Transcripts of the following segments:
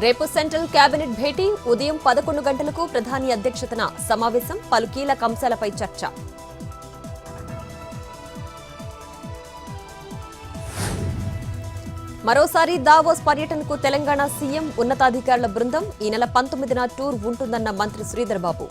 రేపు central cabinet భేటీ ఉదయం 11 గంటలకు ప్రధాని అధ్యక్షతన సమావేశం పలు కీలక అంశాలపై చర్చ. మరోసారి దావోస్ పర్యటనకు తెలంగాణ సీఎం ఉన్నతాధికారుల బృందం ఈ నెల 19న టూర్ ఉంటుందన్న మంత్రి శ్రీధర్ బాబు.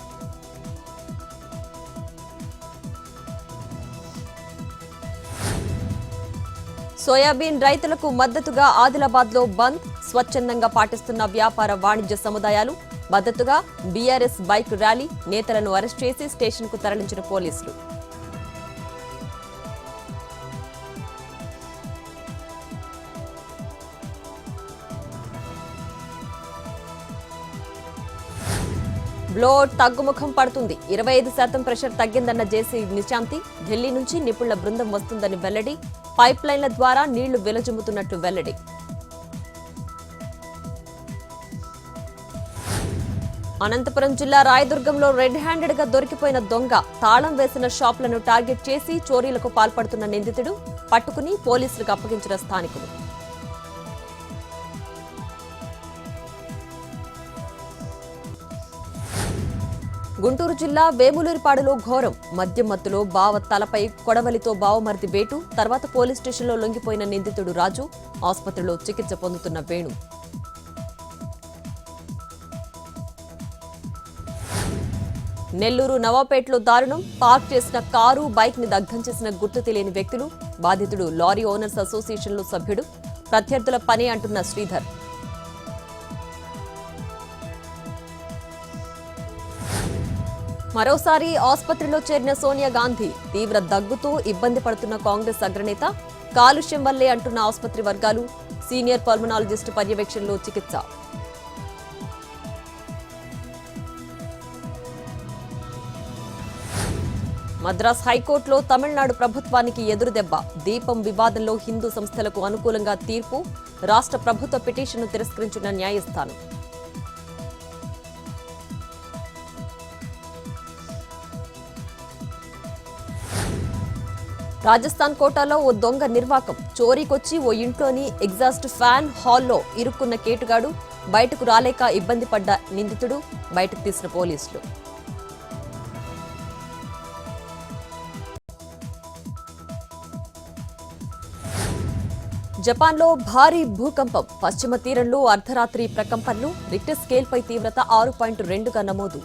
సోయాబీన్ రైతులకు మద్దతుగా ఆదిలాబాద్లో బంద్ స్వచ్ఛందంగా పాటిస్తున్న వ్యాపార వాణిజ్య సముదాయాలు. మద్దతుగా బీఆర్ఎస్ బైక్ ర్యాలీ. నేతలను అరెస్ట్ చేసి స్టేషన్కు తరలించిన పోలీసులు. బ్లోట్ తగ్గుముఖం పడుతుంది. 25% ప్రెషర్ తగ్గిందన్న జేసీ నిశాంతి. ఢిల్లీ నుంచి నిపుణుల బృందం వస్తుందని వెల్లడి. పైప్ లైన్ల ద్వారా నీళ్లు వెలజుమ్ముతున్నట్లు వెల్లడి. అనంతపురం జిల్లా రాయదుర్గంలో రెడ్ హ్యాండెడ్ గా దొరికిపోయిన దొంగ. తాళం వేసిన షాపులను టార్గెట్ చేసి చోరీలకు పాల్పడుతున్న నిందితుడు పట్టుకుని పోలీసులకు అప్పగించిన స్థానికులు. గుంటూరు జిల్లా వేములూరిపాడులో ఘోరం. మద్యం మత్తులో బావ తలపై కొడవలితో బావమరిది వేటు. తర్వాత పోలీస్ స్టేషన్లో లొంగిపోయిన నిందితుడు రాజు. ఆసుపత్రిలో చికిత్స పొందుతున్న వేణు. నెల్లూరు నవాపేటలో దారుణం. పార్క్ చేసిన కారు బైక్ ని దగ్ధం చేసిన గుర్తు తెలియని వ్యక్తులు. బాధితుడు లారీ ఓనర్స్ అసోసియేషన్లో సభ్యుడు. ప్రత్యర్థుల పనే అంటున్న శ్రీధర్. మరోసారి ఆసుపత్రిలో చేరిన సోనియా గాంధీ. తీవ్ర దగ్గుతో ఇబ్బంది పడుతున్న కాంగ్రెస్ అగ్రనేత. కాలుష్యం వల్లే అంటున్న ఆసుపత్రి వర్గాలు. సీనియర్ పల్మనాలజిస్ట్ పర్యవేక్షణలో చికిత్స. మద్రాస్ హైకోర్టులో తమిళనాడు ప్రభుత్వానికి ఎదురుదెబ్బ. దీపం వివాదంలో హిందూ సంస్థలకు అనుకూలంగా తీర్పు. రాష్ట్ర ప్రభుత్వ పిటిషన్ను తిరస్కరించిన న్యాయస్థానం. రాజస్థాన్ కోటాలో ఓ దొంగ నిర్వాకం. చోరీకొచ్చి ఓ ఇంట్లోని ఎగ్జాస్ట్ ఫ్యాన్ హాల్లో ఇరుక్కున్న కేటుగాడు. బయటకు రాలేక ఇబ్బంది పడ్డ నిందితుడు. బయటకు తీసిన పోలీసులు. జపాన్లో భారీ భూకంపం. పశ్చిమ తీరంలో అర్ధరాత్రి ప్రకంపనలు. రిక్టర్ స్కేల్పై తీవ్రత 6.2గా నమోదు.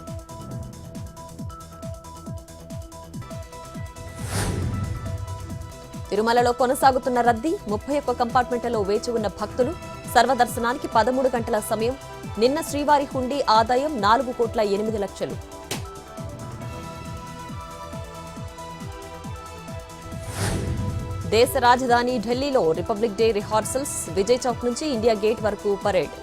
తిరుమలలో కొనసాగుతున్న రద్దీ. 31 కంపార్ట్మెంట్లలో వేచి ఉన్న భక్తులు. సర్వదర్శనానికి 13 గంటల సమయం. నిన్న శ్రీవారి హుండీ ఆదాయం 4,08,00,000. దేశ రాజధాని ఢిల్లీలో republic day rehearsals. Vijay Chowk నుంచి ఇండియా గేట్ వరకు పరేడ్.